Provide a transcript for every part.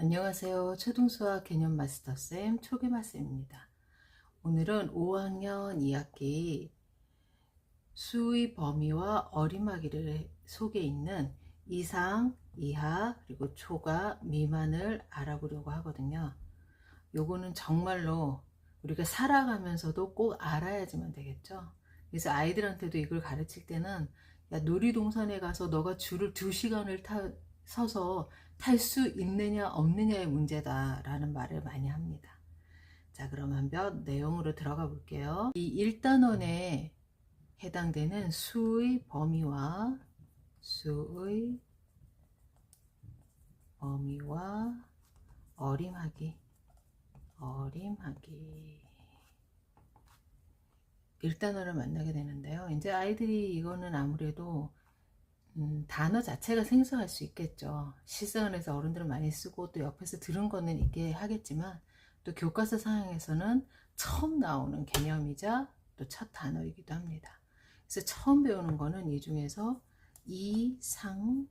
안녕하세요. 초등수학 개념 마스터쌤 초기마쌤입니다. 오늘은 5학년 2학기 수의 범위와 어림하기를 속에 있는 이상, 이하, 그리고 초과, 미만을 알아보려고 하거든요. 요거는 정말로 우리가 살아가면서도 꼭 알아야지만 되겠죠. 그래서 아이들한테도 이걸 가르칠 때는 야, 놀이동산에 가서 너가 줄을 2시간을 서서 탈 수 있느냐 없느냐의 문제다 라는 말을 많이 합니다. 자, 그럼 한번 내용으로 들어가 볼게요. 이 1단원에 해당되는 수의 범위와 어림하기 1단원을 만나게 되는데요. 이제 아이들이 이거는 아무래도 단어 자체가 생소할 수 있겠죠. 실생활에서 어른들은 많이 쓰고 또 옆에서 들은 거는 있게 하겠지만 또 교과서 상황에서는 처음 나오는 개념이자 또 첫 단어이기도 합니다. 그래서 처음 배우는 거는 이 중에서 이상,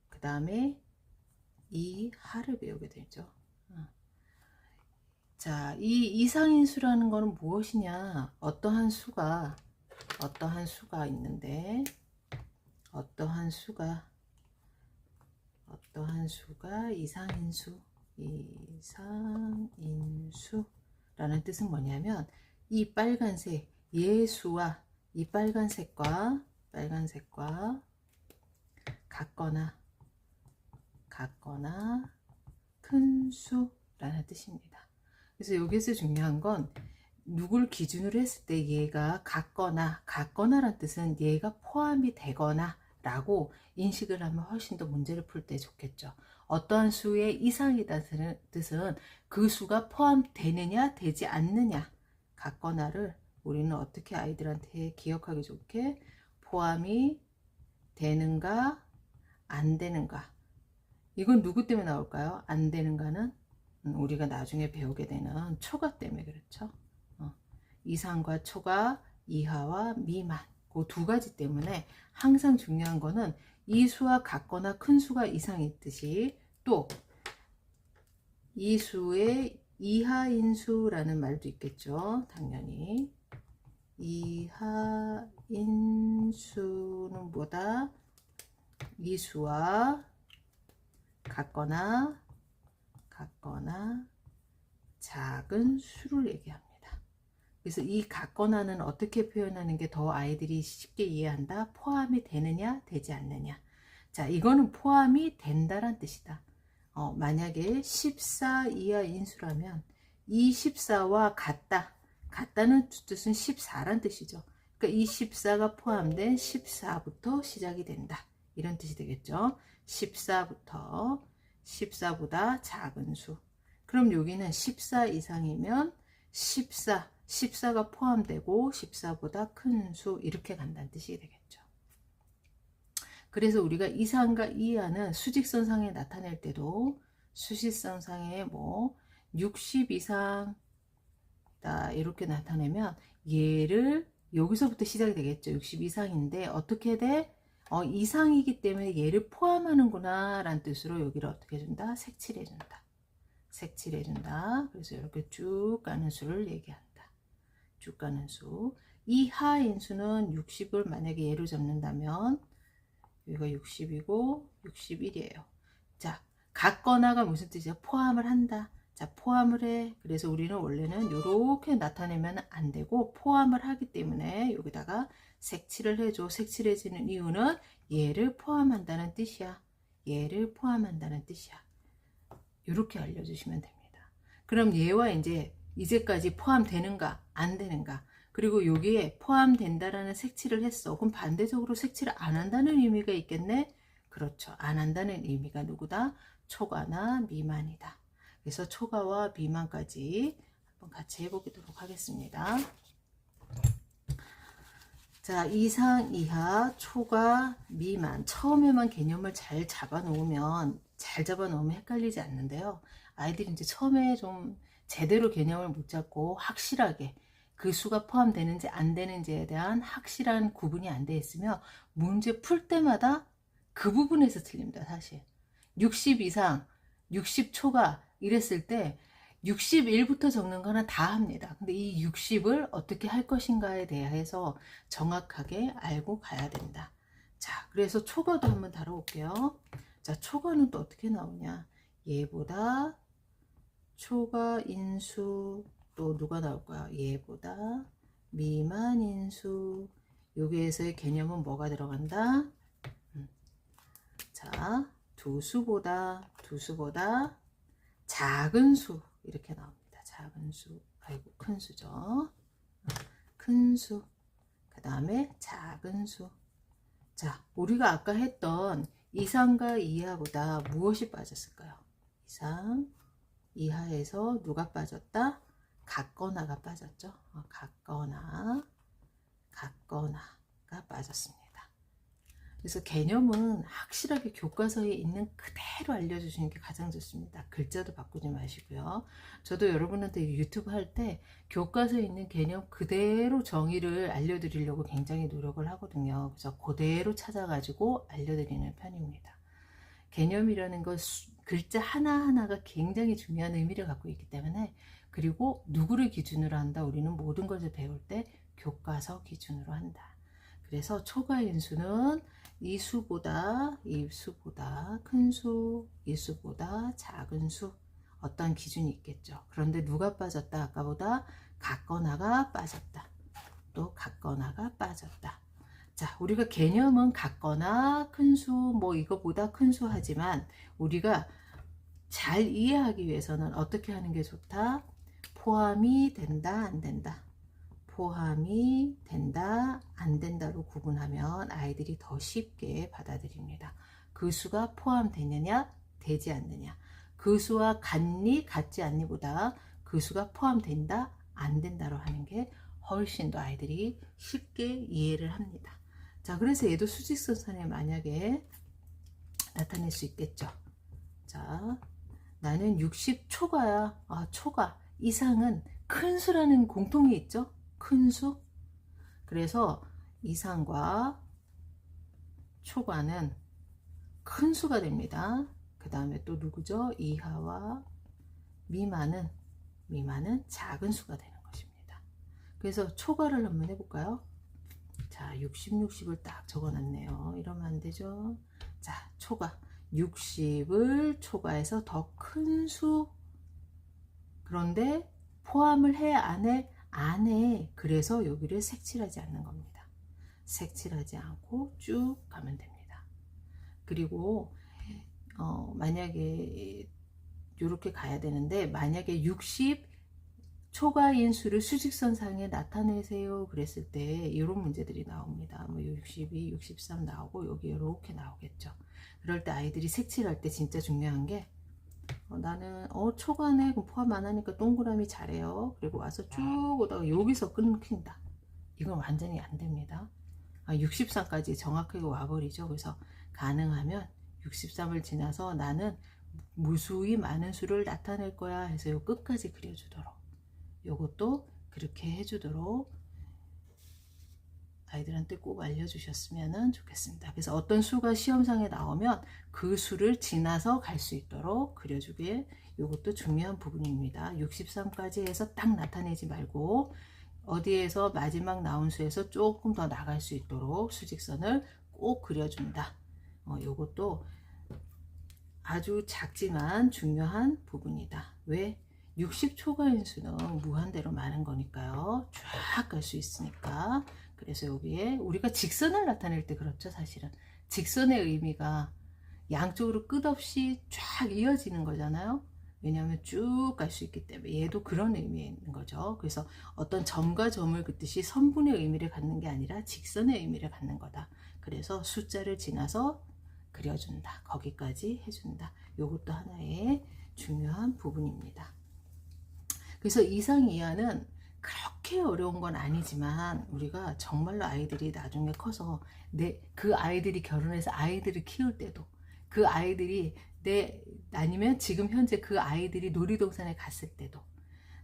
그 다음에 이하를 배우게 되죠. 자, 이 이상인수라는 거는 무엇이냐? 어떠한 수가 있는데 어떠한 수가 이상인수라는 뜻은 뭐냐면 이 빨간색 예수와 이 빨간색과 같거나 큰 수라는 뜻입니다. 그래서 여기서 중요한 건 누굴 기준으로 했을 때 얘가 같거나라는 뜻은 얘가 포함이 되거나 라고 인식을 하면 훨씬 더 문제를 풀 때 좋겠죠. 어떠한 수의 이상이라는 뜻은 그 수가 포함되느냐 되지 않느냐, 같거나를 우리는 어떻게 아이들한테 기억하기 좋게 포함이 되는가 안 되는가, 이건 누구 때문에 나올까요? 안 되는가는 우리가 나중에 배우게 되는 초과 때문에 그렇죠. 이상과 초과, 이하와 미만, 그 두 가지 때문에 항상 중요한 거는 이 수와 같거나 큰 수가 이상이듯이 또 이 수의 이하인수라는 말도 있겠죠. 당연히 이하인수는 뭐다? 이 수와 같거나 작은 수를 얘기합니다. 그래서 이 같거나는 어떻게 표현하는 게 더 아이들이 쉽게 이해한다? 포함이 되느냐 되지 않느냐. 자, 이거는 포함이 된다란 뜻이다. 만약에 14 이하 인수라면 이 14와 같다는 뜻은 14란 뜻이죠. 그러니까 이 14가 포함된 14부터 시작이 된다, 이런 뜻이 되겠죠. 14보다 작은 수. 그럼 여기는 14 이상이면 14가 포함되고 14보다 큰 수, 이렇게 간다는 뜻이 되겠죠. 그래서 우리가 이상과 이하는 수직선상에 나타낼 때도 수직선상에 60 이상이다 이렇게 나타내면 얘를 여기서부터 시작이 되겠죠. 60 이상인데 어떻게 돼? 이상이기 때문에 얘를 포함하는구나 라는 뜻으로 여기를 어떻게 해준다? 색칠해준다. 그래서 이렇게 쭉 가는 수를 얘기한다. 쭉 가는 수. 이하인 수는 60을 만약에 예로 잡는다면 여기가 60이고 61이에요. 자, 같거나가 무슨 뜻이야? 포함을 한다. 자, 포함을 해. 그래서 우리는 원래는 이렇게 나타내면 안 되고 포함을 하기 때문에 여기다가 색칠을 해줘. 색칠해지는 이유는 얘를 포함한다는 뜻이야. 이렇게 알려주시면 됩니다. 그럼 얘와 이제까지 포함되는가 안 되는가, 그리고 여기에 포함된다라는 색칠을 했어. 그럼 반대적으로 색칠을 안 한다는 의미가 있겠네? 그렇죠. 안 한다는 의미가 누구다? 초과나 미만이다. 그래서 초과와 미만까지 한번 같이 해보도록 하겠습니다. 자, 이상, 이하, 초과, 미만. 처음에만 개념을 잘 잡아놓으면 헷갈리지 않는데요. 아이들이 이제 처음에 좀 제대로 개념을 못 잡고 확실하게 그 수가 포함되는지 안 되는지에 대한 확실한 구분이 안 돼 있으면 문제 풀 때마다 그 부분에서 틀립니다. 사실 60 이상 60초가 이랬을 때 61부터 적는 거는 다 합니다. 근데 이 60을 어떻게 할 것인가에 대해서 정확하게 알고 가야 된다. 자, 그래서 초과도 한번 다뤄볼게요. 자, 초과는 또 어떻게 나오냐? 얘보다 초과 인수, 또 누가 나올 거야? 얘보다 미만 인수. 여기에서의 개념은 뭐가 들어간다? 자, 두 수보다 작은 수, 이렇게 나옵니다. 작은 수, 아이고 큰 수죠. 큰 수, 그 다음에 작은 수. 자, 우리가 아까 했던 이상과 이하보다 무엇이 빠졌을까요? 이상, 이하에서 누가 빠졌다? 같거나가 빠졌죠. 같거나가 빠졌습니다. 그래서 개념은 확실하게 교과서에 있는 그대로 알려주시는 게 가장 좋습니다. 글자도 바꾸지 마시고요. 저도 여러분한테 유튜브 할 때 교과서에 있는 개념 그대로 정의를 알려드리려고 굉장히 노력을 하거든요. 그래서 그대로 찾아가지고 알려드리는 편입니다. 개념이라는 것, 글자 하나하나가 굉장히 중요한 의미를 갖고 있기 때문에, 그리고 누구를 기준으로 한다? 우리는 모든 것을 배울 때 교과서 기준으로 한다. 그래서 초과인수는 이 수보다 큰 수, 이 수보다 작은 수, 어떤 기준이 있겠죠. 그런데 누가 빠졌다? 아까보다 같거나가 빠졌다. 또 같거나가 빠졌다. 자, 우리가 개념은 같거나 큰 수, 뭐 이거보다 큰 수 하지만 우리가 잘 이해하기 위해서는 어떻게 하는 게 좋다? 포함이 된다, 안 된다. 포함이 된다, 안 된다로 구분하면 아이들이 더 쉽게 받아들입니다. 그 수가 포함되느냐, 되지 않느냐. 그 수와 같니, 같지 않니보다 그 수가 포함된다, 안 된다로 하는 게 훨씬 더 아이들이 쉽게 이해를 합니다. 자, 그래서 얘도 수직선상에 만약에 나타낼 수 있겠죠. 자, 나는 60초가야. 초가 이상은 큰 수라는 공통이 있죠. 큰 수. 그래서 이상과 초과는 큰 수가 됩니다. 그 다음에 또 누구죠? 이하와 미만은 작은 수가 되는 것입니다. 그래서 초과를 한번 해볼까요? 자, 60을 딱 적어놨네요. 이러면 안 되죠. 자, 초과 60을 초과해서 더 큰 수. 그런데 포함을 해, 안 해? 안 해. 그래서 여기를 색칠하지 않는 겁니다. 색칠하지 않고 쭉 가면 됩니다. 그리고 만약에 이렇게 가야 되는데, 만약에 60 초과인수를 수직선상에 나타내세요 그랬을 때 이런 문제들이 나옵니다. 뭐 62, 63 나오고 여기 이렇게 나오겠죠. 그럴 때 아이들이 색칠할 때 진짜 중요한 게, 나는 초과네 포함 안 하니까 동그라미 잘해요. 그리고 와서 쭉 오다가 여기서 끊긴다. 이건 완전히 안 됩니다. 63까지 정확하게 와버리죠. 그래서 가능하면 63을 지나서 나는 무수히 많은 수를 나타낼 거야 해서 요 끝까지 그려주도록, 요것도 그렇게 해주도록 아이들한테 꼭 알려주셨으면 좋겠습니다. 그래서 어떤 수가 시험상에 나오면 그 수를 지나서 갈 수 있도록 그려주길, 이것도 중요한 부분입니다. 63까지 해서 딱 나타내지 말고 어디에서 마지막 나온 수에서 조금 더 나갈 수 있도록 수직선을 꼭 그려준다. 이것도 아주 작지만 중요한 부분이다. 왜? 60 초과인수는 무한대로 많은 거니까요. 쫙 갈 수 있으니까. 그래서 여기에 우리가 직선을 나타낼 때 그렇죠. 사실은 직선의 의미가 양쪽으로 끝없이 쫙 이어지는 거잖아요. 왜냐하면 쭉 갈 수 있기 때문에 얘도 그런 의미에 있는 거죠. 그래서 어떤 점과 점을 긋듯이 선분의 의미를 갖는 게 아니라 직선의 의미를 갖는 거다. 그래서 숫자를 지나서 그려준다. 거기까지 해준다. 이것도 하나의 중요한 부분입니다. 그래서 이상 이하는 그렇게 어려운 건 아니지만 우리가 정말로 아이들이 나중에 커서 그 아이들이 결혼해서 아이들을 키울 때도, 그 아이들이 아니면 지금 현재 그 아이들이 놀이동산에 갔을 때도,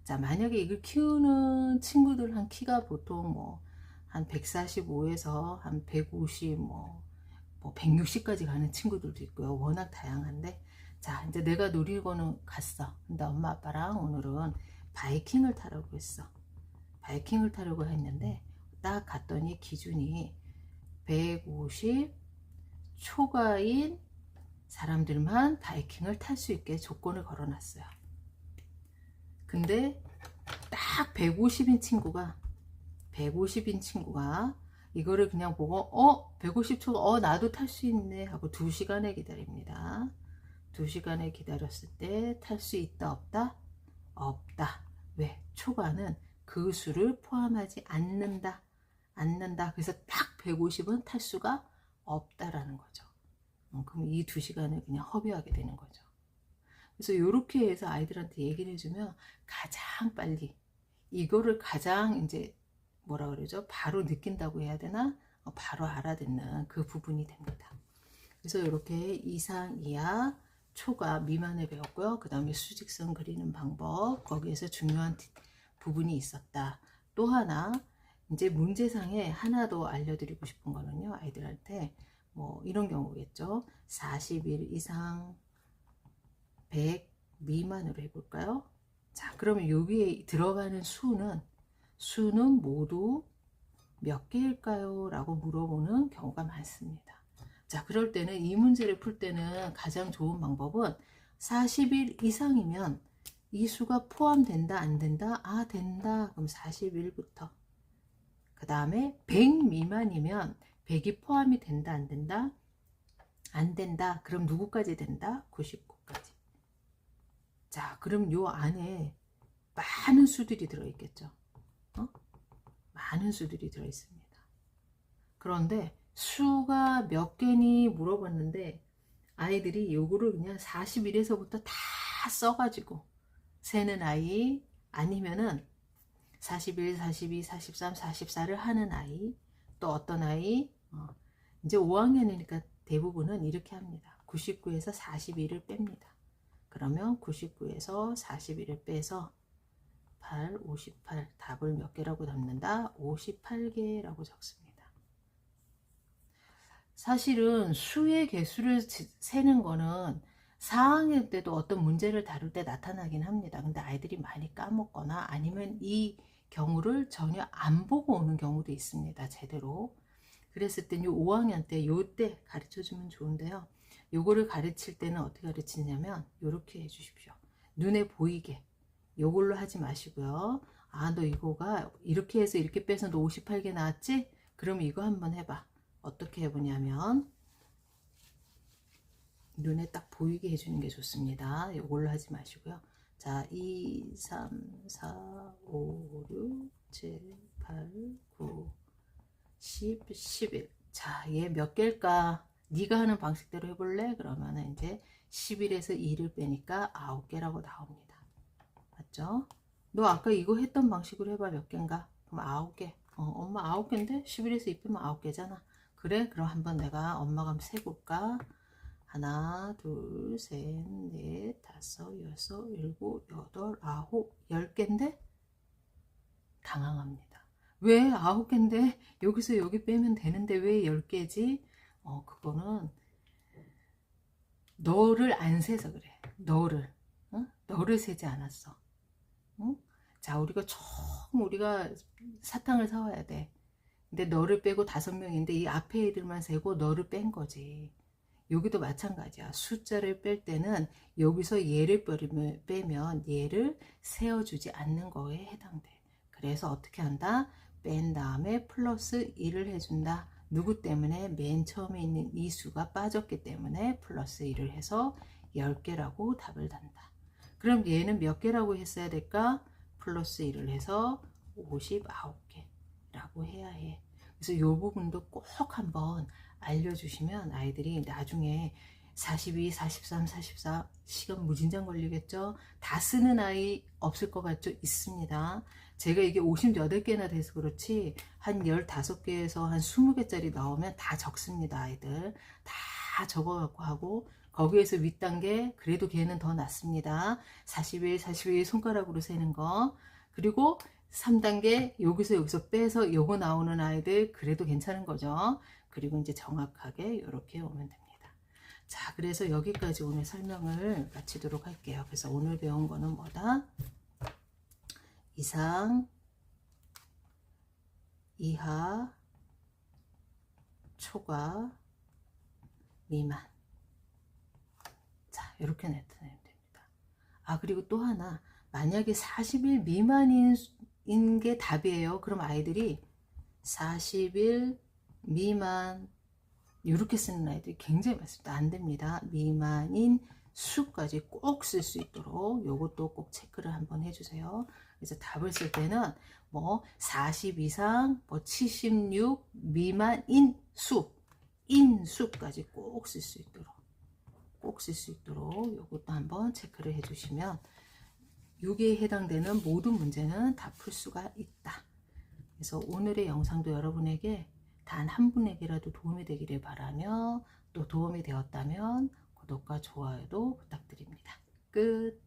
자, 만약에 이걸 키우는 친구들 한 키가 보통 뭐 한 145에서 한 150, 뭐 160까지 가는 친구들도 있고요. 워낙 다양한데, 자, 이제 내가 놀이공원은 갔어. 근데 엄마 아빠랑 오늘은 바이킹을 타려고 했어. 바이킹을 타려고 했는데 딱 갔더니 기준이 150 초과인 사람들만 바이킹을 탈 수 있게 조건을 걸어놨어요. 근데 딱 150인 친구가 이거를 그냥 보고 150초 나도 탈 수 있네 하고 2시간을 기다립니다. 2시간을 기다렸을 때 탈 수 있다 없다? 없다. 왜? 초과는 그 수를 포함하지 않는다. 그래서 딱 150은 탈 수가 없다라는 거죠. 그럼 이 2시간을 그냥 허비하게 되는 거죠. 그래서 이렇게 해서 아이들한테 얘기를 해주면 가장 빨리 이거를 가장 이제 뭐라 그러죠? 바로 느낀다고 해야 되나? 바로 알아듣는 그 부분이 됩니다. 그래서 이렇게 이상, 이하, 초과, 미만을 배웠고요. 그 다음에 수직선 그리는 방법, 거기에서 중요한 부분이 있었다. 또 하나 이제 문제상에 하나 더 알려드리고 싶은 거는요, 아이들한테 뭐 이런 경우겠죠. 41 이상 100 미만으로 해볼까요? 자, 그러면 여기에 들어가는 수는 모두 몇 개일까요? 라고 물어보는 경우가 많습니다. 자, 그럴 때는 이 문제를 풀 때는 가장 좋은 방법은 41 이상이면 이 수가 포함된다 안 된다? 된다. 그럼 41부터 그 다음에 100 미만이면 100이 포함이 된다 안 된다? 안 된다. 그럼 누구까지 된다? 99까지. 자, 그럼 요 안에 많은 수들이 들어있겠죠. 많은 수들이 들어있습니다. 그런데 수가 몇 개니 물어봤는데 아이들이 요거를 그냥 41에서부터 다 써가지고 세는 아이, 아니면은 41, 42, 43, 44를 하는 아이, 또 어떤 아이, 이제 5학년이니까 대부분은 이렇게 합니다. 99에서 41을 뺍니다. 그러면 99에서 41을 빼서 8, 58, 답을 몇 개라고 담는다? 58개라고 적습니다. 사실은 수의 개수를 세는 거는 4학년 때도 어떤 문제를 다룰 때 나타나긴 합니다. 근데 아이들이 많이 까먹거나 아니면 이 경우를 전혀 안 보고 오는 경우도 있습니다. 제대로. 그랬을 땐 요 5학년 때 요때 가르쳐 주면 좋은데요. 요거를 가르칠 때는 어떻게 가르치냐면 요렇게 해 주십시오. 눈에 보이게. 요걸로 하지 마시고요. 너 이거가 이렇게 해서 이렇게 빼서 너 58개 나왔지? 그럼 이거 한번 해봐. 어떻게 해보냐면 눈에 딱 보이게 해주는 게 좋습니다. 이걸로 하지 마시고요. 자, 2, 3, 4, 5, 6, 7, 8, 9, 10, 11. 자, 얘 몇 개일까? 네가 하는 방식대로 해볼래? 그러면 이제 11에서 2를 빼니까 9개라고 나옵니다. 맞죠? 너 아까 이거 했던 방식으로 해봐. 몇 개인가? 그럼 9개. 엄마 9개인데 11에서 2 빼면 9개잖아. 그래? 그럼 한번 내가 엄마가 한번 세볼까? 하나, 둘, 셋, 넷, 다섯, 여섯, 일곱, 여덟, 아홉, 10개인데? 당황합니다. 왜 9개인데 여기서 여기 빼면 되는데 왜 10개지? 그거는 너를 안 세서 그래. 너를 세지 않았어. 자, 우리가 사탕을 사와야 돼. 근데 너를 빼고 5명인데 이 앞에 애들만 세고 너를 뺀 거지. 여기도 마찬가지야. 숫자를 뺄 때는 여기서 얘를 빼면 얘를 세어주지 않는 거에 해당돼. 그래서 어떻게 한다? 뺀 다음에 플러스 1을 해준다. 누구 때문에? 맨 처음에 있는 이 수가 빠졌기 때문에 플러스 1을 해서 10개라고 답을 단다. 그럼 얘는 몇 개라고 했어야 될까? 플러스 1을 해서 59개라고 해야 해. 그래서 이 부분도 꼭 한번 알려주시면 아이들이 나중에 42, 43, 44 시간 무진장 걸리겠죠? 다 쓰는 아이 없을 것 같죠? 있습니다. 제가 이게 58개나 돼서 그렇지 한 15개에서 한 20개짜리 나오면 다 적습니다. 아이들 다 적어갖고 하고 거기에서 윗단계 그래도 걔는 더 낫습니다. 41, 42 손가락으로 세는 거. 그리고 3단계 여기서 빼서 요거 나오는 아이들 그래도 괜찮은 거죠. 그리고 이제 정확하게 이렇게 오면 됩니다. 자, 그래서 여기까지 오늘 설명을 마치도록 할게요. 그래서 오늘 배운 거는 뭐다? 이상, 이하, 초과, 미만. 자, 이렇게 나타내면 됩니다. 아, 그리고 또 하나, 만약에 40일 미만인 게 답이에요. 그럼 아이들이 40일 미만 이렇게 쓰는 아이들이 굉장히 많습니다. 안 됩니다. 미만인 수까지 꼭 쓸 수 있도록 요것도 꼭 체크를 한번 해주세요. 그래서 답을 쓸 때는 뭐 40 이상, 뭐 76 미만인 수, 인수까지 꼭 쓸 수 있도록 요것도 한번 체크를 해주시면 여기에 해당되는 모든 문제는 다 풀 수가 있다. 그래서 오늘의 영상도 여러분에게 단 한 분에게라도 도움이 되기를 바라며 또 도움이 되었다면 구독과 좋아요도 부탁드립니다. 끝.